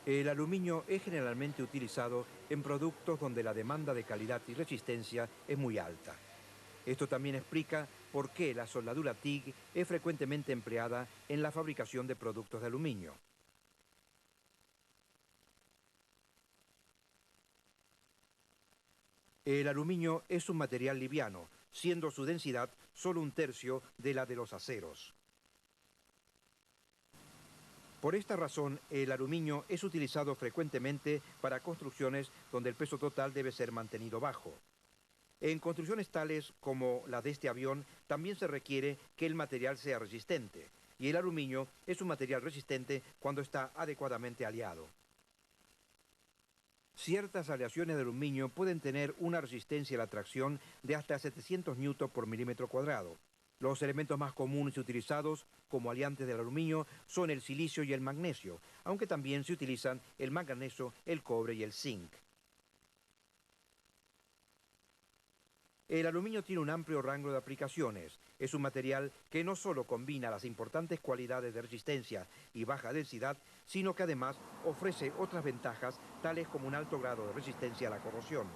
El aluminio es generalmente utilizado en productos donde la demanda de calidad y resistencia es muy alta. Esto también explica por qué la soldadura TIG es frecuentemente empleada en la fabricación de productos de aluminio. El aluminio es un material liviano, siendo su densidad solo un tercio de la de los aceros. Por esta razón, el aluminio es utilizado frecuentemente para construcciones donde el peso total debe ser mantenido bajo. En construcciones tales como la de este avión, también se requiere que el material sea resistente, y el aluminio es un material resistente cuando está adecuadamente aleado. Ciertas aleaciones de aluminio pueden tener una resistencia a la tracción de hasta 700 Newton por milímetro cuadrado. Los elementos más comunes y utilizados como aliantes del aluminio son el silicio y el magnesio, aunque también se utilizan el manganeso, el cobre y el zinc. El aluminio tiene un amplio rango de aplicaciones. Es un material que no solo combina las importantes cualidades de resistencia y baja densidad, sino que además ofrece otras ventajas, tales como un alto grado de resistencia a la corrosión.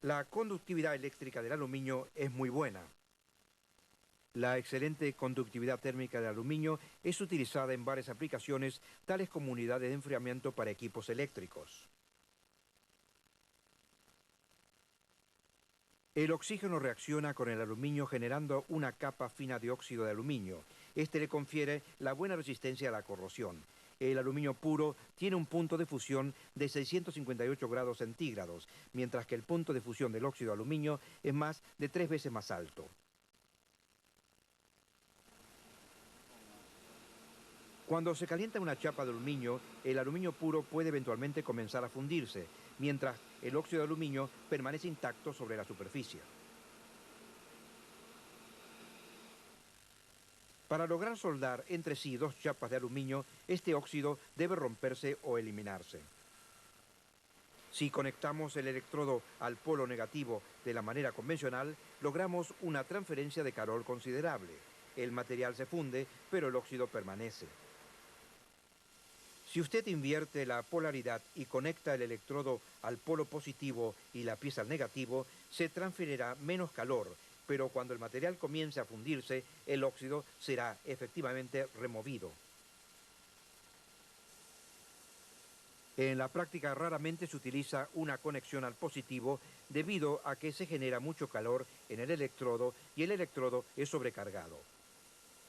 La conductividad eléctrica del aluminio es muy buena. La excelente conductividad térmica del aluminio es utilizada en varias aplicaciones, tales como unidades de enfriamiento para equipos eléctricos. El oxígeno reacciona con el aluminio generando una capa fina de óxido de aluminio. Este le confiere la buena resistencia a la corrosión. El aluminio puro tiene un punto de fusión de 658 grados centígrados, mientras que el punto de fusión del óxido de aluminio es más de 3 veces más alto. Cuando se calienta una chapa de aluminio, el aluminio puro puede eventualmente comenzar a fundirse, mientras el óxido de aluminio permanece intacto sobre la superficie. Para lograr soldar entre sí dos chapas de aluminio, este óxido debe romperse o eliminarse. Si conectamos el electrodo al polo negativo de la manera convencional, logramos una transferencia de calor considerable. El material se funde, pero el óxido permanece. Si usted invierte la polaridad y conecta el electrodo al polo positivo y la pieza al negativo, se transferirá menos calor, pero cuando el material comience a fundirse, el óxido será efectivamente removido. En la práctica raramente se utiliza una conexión al positivo debido a que se genera mucho calor en el electrodo y el electrodo es sobrecargado.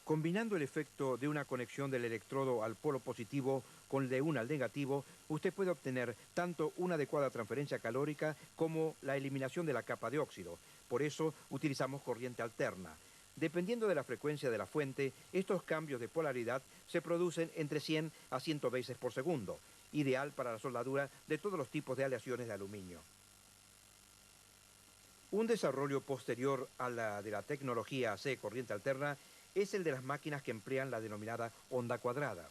Combinando el efecto de una conexión del electrodo al polo positivo con el de una al negativo, usted puede obtener tanto una adecuada transferencia calórica como la eliminación de la capa de óxido. Por eso utilizamos corriente alterna. Dependiendo de la frecuencia de la fuente, estos cambios de polaridad se producen entre 100 a 100 veces por segundo, ideal para la soldadura de todos los tipos de aleaciones de aluminio. Un desarrollo posterior a la de la tecnología AC corriente alterna es el de las máquinas que emplean la denominada onda cuadrada.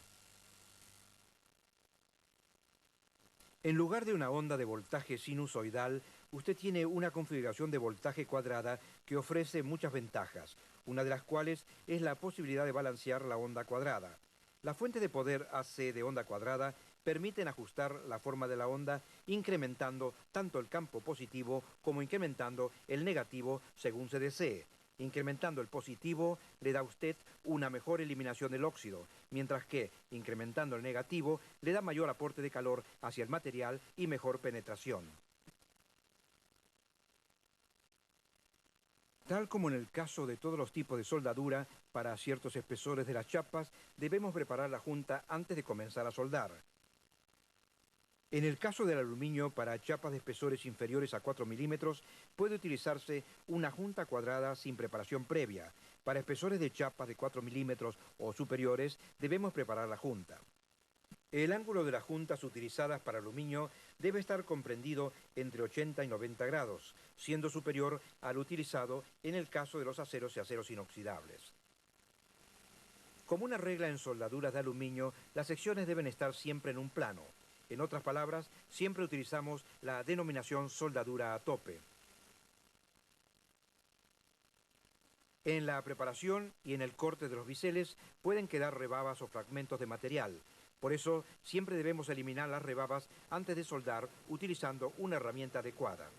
En lugar de una onda de voltaje sinusoidal, usted tiene una configuración de voltaje cuadrada que ofrece muchas ventajas, una de las cuales es la posibilidad de balancear la onda cuadrada. Las fuentes de poder AC de onda cuadrada permiten ajustar la forma de la onda incrementando tanto el campo positivo como incrementando el negativo según se desee. Incrementando el positivo le da a usted una mejor eliminación del óxido, mientras que incrementando el negativo le da mayor aporte de calor hacia el material y mejor penetración. Tal como en el caso de todos los tipos de soldadura, para ciertos espesores de las chapas debemos preparar la junta antes de comenzar a soldar. En el caso del aluminio, para chapas de espesores inferiores a 4 milímetros, puede utilizarse una junta cuadrada sin preparación previa. Para espesores de chapas de 4 milímetros o superiores, debemos preparar la junta. El ángulo de las juntas utilizadas para aluminio debe estar comprendido entre 80 y 90 grados, siendo superior al utilizado en el caso de los aceros y aceros inoxidables. Como una regla en soldaduras de aluminio, las secciones deben estar siempre en un plano. En otras palabras, siempre utilizamos la denominación soldadura a tope. En la preparación y en el corte de los biseles pueden quedar rebabas o fragmentos de material. Por eso, siempre debemos eliminar las rebabas antes de soldar utilizando una herramienta adecuada.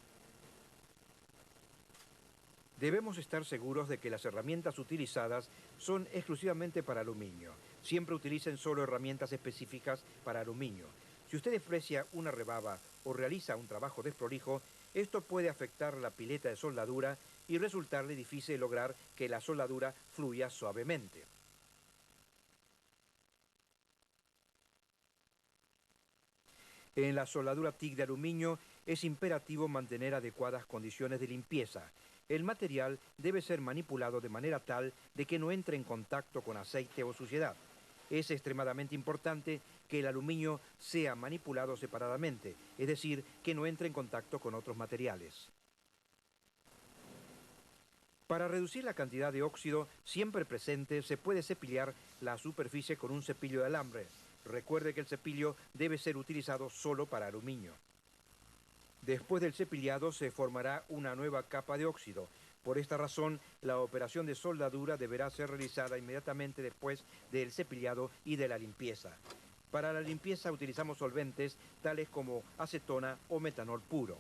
Debemos estar seguros de que las herramientas utilizadas son exclusivamente para aluminio. Siempre utilicen solo herramientas específicas para aluminio. Si usted desprecia una rebaba o realiza un trabajo desprolijo, esto puede afectar la pileta de soldadura y resultarle difícil lograr que la soldadura fluya suavemente. En la soldadura TIG de aluminio es imperativo mantener adecuadas condiciones de limpieza. El material debe ser manipulado de manera tal de que no entre en contacto con aceite o suciedad. Es extremadamente importante que el aluminio sea manipulado separadamente, es decir, que no entre en contacto con otros materiales. Para reducir la cantidad de óxido siempre presente, se puede cepillar la superficie con un cepillo de alambre. Recuerde que el cepillo debe ser utilizado solo para aluminio. Después del cepillado se formará una nueva capa de óxido. Por esta razón, la operación de soldadura deberá ser realizada inmediatamente después del cepillado y de la limpieza. Para la limpieza utilizamos solventes tales como acetona o metanol puro.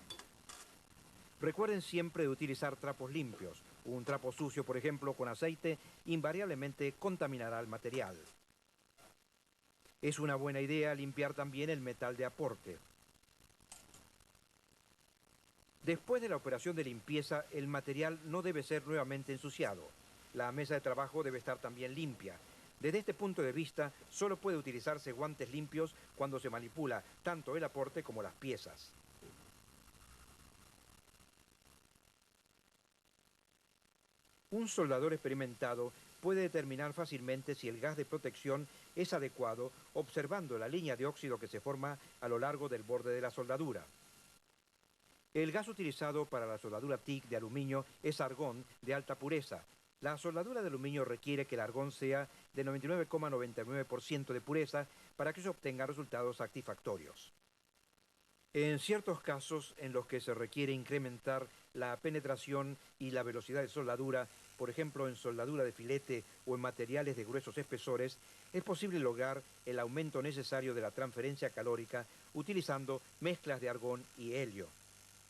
Recuerden siempre de utilizar trapos limpios. Un trapo sucio, por ejemplo, con aceite, invariablemente contaminará el material. Es una buena idea limpiar también el metal de aporte. Después de la operación de limpieza, el material no debe ser nuevamente ensuciado. La mesa de trabajo debe estar también limpia. Desde este punto de vista, solo puede utilizarse guantes limpios cuando se manipula tanto el aporte como las piezas. Un soldador experimentado puede determinar fácilmente si el gas de protección es adecuado observando la línea de óxido que se forma a lo largo del borde de la soldadura. El gas utilizado para la soldadura TIG de aluminio es argón de alta pureza. La soldadura de aluminio requiere que el argón sea de 99,99% de pureza para que se obtengan resultados satisfactorios. En ciertos casos en los que se requiere incrementar la penetración y la velocidad de soldadura, por ejemplo en soldadura de filete o en materiales de gruesos espesores, es posible lograr el aumento necesario de la transferencia calórica utilizando mezclas de argón y helio.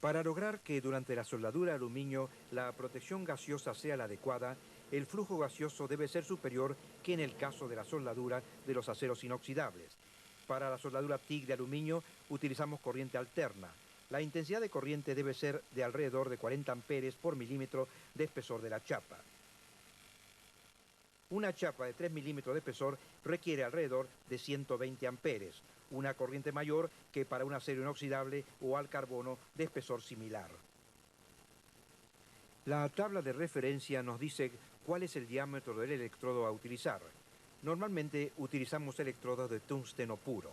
Para lograr que durante la soldadura de aluminio la protección gaseosa sea la adecuada, el flujo gaseoso debe ser superior que en el caso de la soldadura de los aceros inoxidables. Para la soldadura TIG de aluminio utilizamos corriente alterna. La intensidad de corriente debe ser de alrededor de 40 amperes por milímetro de espesor de la chapa. Una chapa de 3 milímetros de espesor requiere alrededor de 120 amperes, una corriente mayor que para un acero inoxidable o al carbono de espesor similar. La tabla de referencia nos dice cuál es el diámetro del electrodo a utilizar. Normalmente utilizamos electrodos de tungsteno puro.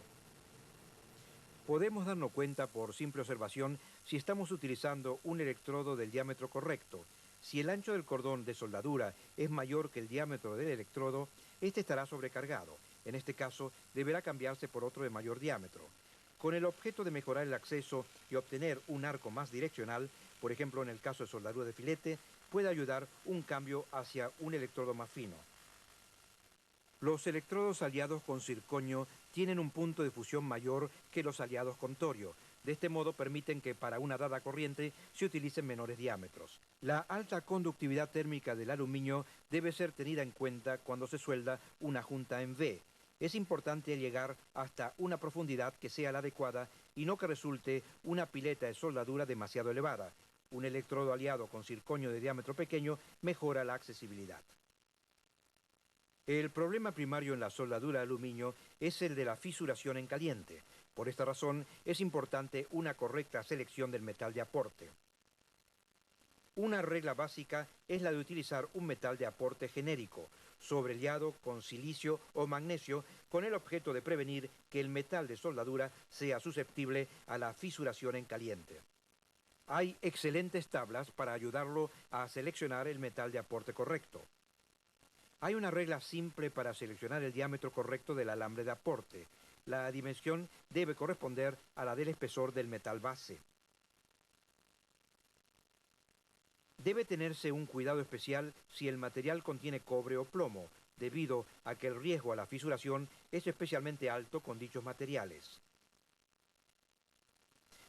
Podemos darnos cuenta por simple observación si estamos utilizando un electrodo del diámetro correcto. Si el ancho del cordón de soldadura es mayor que el diámetro del electrodo, este estará sobrecargado. En este caso, deberá cambiarse por otro de mayor diámetro. Con el objeto de mejorar el acceso y obtener un arco más direccional, por ejemplo en el caso de soldadura de filete, puede ayudar un cambio hacia un electrodo más fino. Los electrodos aliados con circonio tienen un punto de fusión mayor que los aliados con torio. De este modo permiten que para una dada corriente se utilicen menores diámetros. La alta conductividad térmica del aluminio debe ser tenida en cuenta cuando se suelda una junta en V. Es importante llegar hasta una profundidad que sea la adecuada y no que resulte una pileta de soldadura demasiado elevada. Un electrodo aliado con circonio de diámetro pequeño mejora la accesibilidad. El problema primario en la soldadura de aluminio es el de la fisuración en caliente. Por esta razón, es importante una correcta selección del metal de aporte. Una regla básica es la de utilizar un metal de aporte genérico, sobrellado con silicio o magnesio, con el objeto de prevenir que el metal de soldadura sea susceptible a la fisuración en caliente. Hay excelentes tablas para ayudarlo a seleccionar el metal de aporte correcto. Hay una regla simple para seleccionar el diámetro correcto del alambre de aporte. La dimensión debe corresponder a la del espesor del metal base. Debe tenerse un cuidado especial si el material contiene cobre o plomo, debido a que el riesgo a la fisuración es especialmente alto con dichos materiales.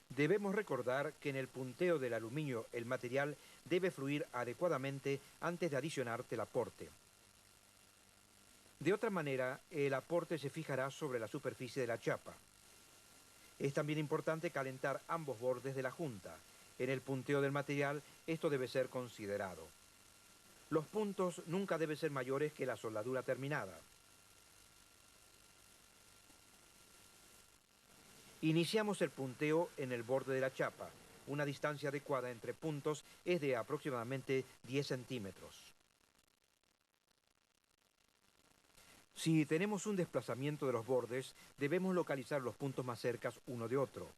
Debemos recordar que en el punteo del aluminio el material debe fluir adecuadamente antes de adicionar telaporte. De otra manera, el aporte se fijará sobre la superficie de la chapa. Es también importante calentar ambos bordes de la junta. En el punteo del material, esto debe ser considerado. Los puntos nunca deben ser mayores que la soldadura terminada. Iniciamos el punteo en el borde de la chapa. Una distancia adecuada entre puntos es de aproximadamente 10 centímetros. Si tenemos un desplazamiento de los bordes, debemos localizar los puntos más cercanos uno de otro.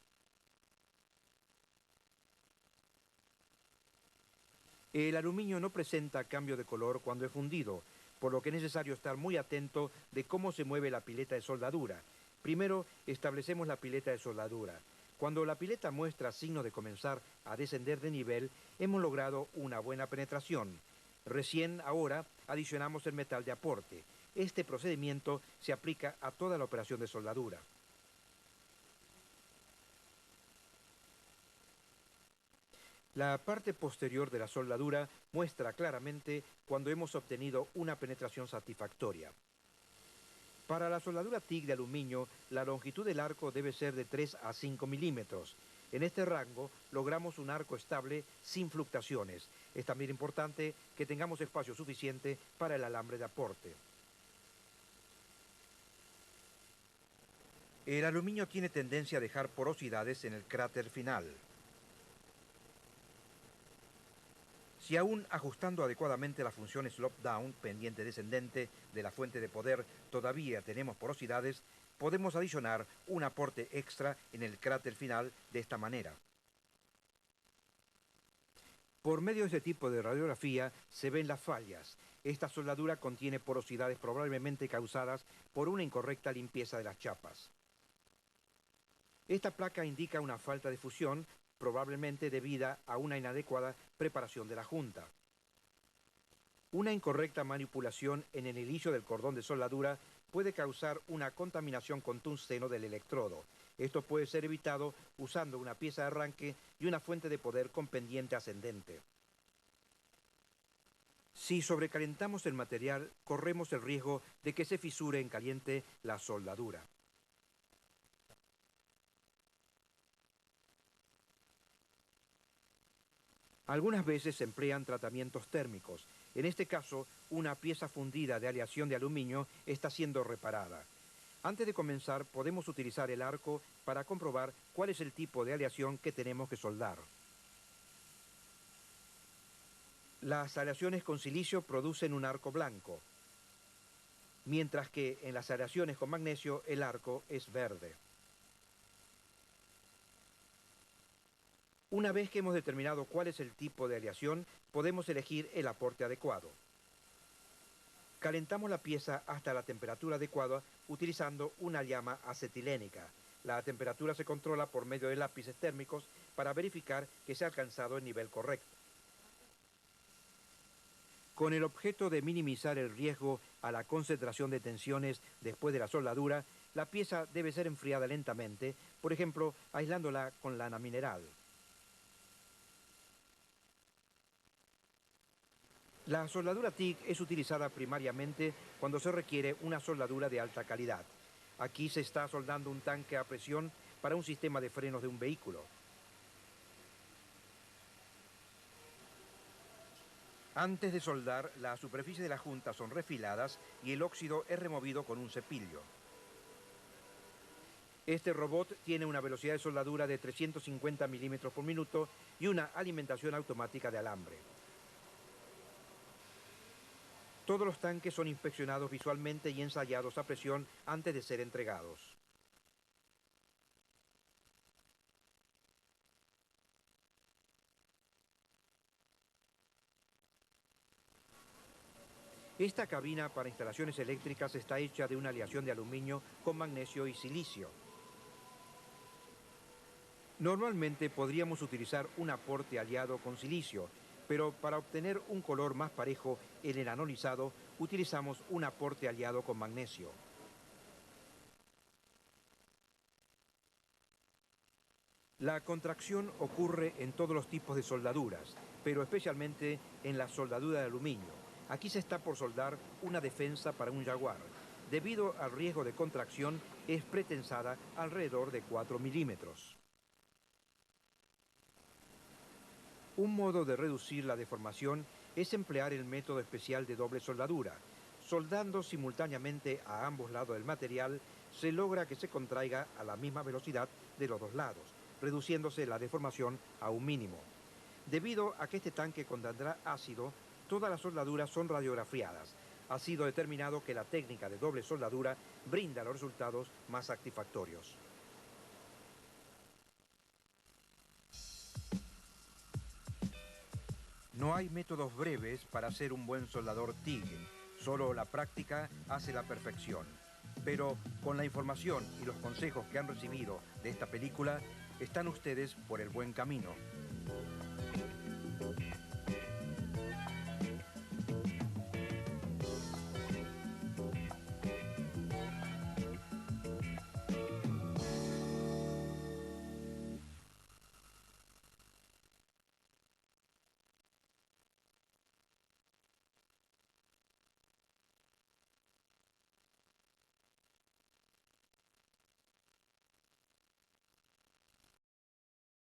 El aluminio no presenta cambio de color cuando es fundido, por lo que es necesario estar muy atento de cómo se mueve la pileta de soldadura. Primero establecemos la pileta de soldadura. Cuando la pileta muestra signos de comenzar a descender de nivel, hemos logrado una buena penetración. Recién ahora adicionamos el metal de aporte. Este procedimiento se aplica a toda la operación de soldadura. La parte posterior de la soldadura muestra claramente cuando hemos obtenido una penetración satisfactoria. Para la soldadura TIG de aluminio, la longitud del arco debe ser de 3 a 5 milímetros. En este rango logramos un arco estable sin fluctuaciones. Es también importante que tengamos espacio suficiente para el alambre de aporte. El aluminio tiene tendencia a dejar porosidades en el cráter final. Si aún ajustando adecuadamente la función slope-down, pendiente descendente de la fuente de poder, todavía tenemos porosidades, podemos adicionar un aporte extra en el cráter final de esta manera. Por medio de este tipo de radiografía se ven las fallas. Esta soldadura contiene porosidades probablemente causadas por una incorrecta limpieza de las chapas. Esta placa indica una falta de fusión, probablemente debida a una inadecuada preparación de la junta. Una incorrecta manipulación en el hilillo del cordón de soldadura puede causar una contaminación con tungsteno del electrodo. Esto puede ser evitado usando una pieza de arranque y una fuente de poder con pendiente ascendente. Si sobrecalentamos el material, corremos el riesgo de que se fisure en caliente la soldadura. Algunas veces se emplean tratamientos térmicos. En este caso, una pieza fundida de aleación de aluminio está siendo reparada. Antes de comenzar, podemos utilizar el arco para comprobar cuál es el tipo de aleación que tenemos que soldar. Las aleaciones con silicio producen un arco blanco, mientras que en las aleaciones con magnesio el arco es verde. Una vez que hemos determinado cuál es el tipo de aleación, podemos elegir el aporte adecuado. Calentamos la pieza hasta la temperatura adecuada utilizando una llama acetilénica. La temperatura se controla por medio de lápices térmicos para verificar que se ha alcanzado el nivel correcto. Con el objeto de minimizar el riesgo a la concentración de tensiones después de la soldadura, la pieza debe ser enfriada lentamente, por ejemplo, aislándola con lana mineral. La soldadura TIG es utilizada primariamente cuando se requiere una soldadura de alta calidad. Aquí se está soldando un tanque a presión para un sistema de frenos de un vehículo. Antes de soldar, las superficies de la junta son refiladas y el óxido es removido con un cepillo. Este robot tiene una velocidad de soldadura de 350 milímetros por minuto y una alimentación automática de alambre. Todos los tanques son inspeccionados visualmente y ensayados a presión antes de ser entregados. Esta cabina para instalaciones eléctricas está hecha de una aleación de aluminio con magnesio y silicio. Normalmente podríamos utilizar un aporte aliado con silicio, Pero para obtener un color más parejo en el anodizado, utilizamos un aporte aliado con magnesio. La contracción ocurre en todos los tipos de soldaduras, pero especialmente en la soldadura de aluminio. Aquí se está por soldar una defensa para un Jaguar. Debido al riesgo de contracción, es pretensada alrededor de 4 milímetros. Un modo de reducir la deformación es emplear el método especial de doble soldadura. Soldando simultáneamente a ambos lados del material, se logra que se contraiga a la misma velocidad de los dos lados, reduciéndose la deformación a un mínimo. Debido a que este tanque contendrá ácido, todas las soldaduras son radiografiadas. Ha sido determinado que la técnica de doble soldadura brinda los resultados más satisfactorios. No hay métodos breves para ser un buen soldador TIG. Solo la práctica hace la perfección. Pero con la información y los consejos que han recibido de esta película, están ustedes por el buen camino.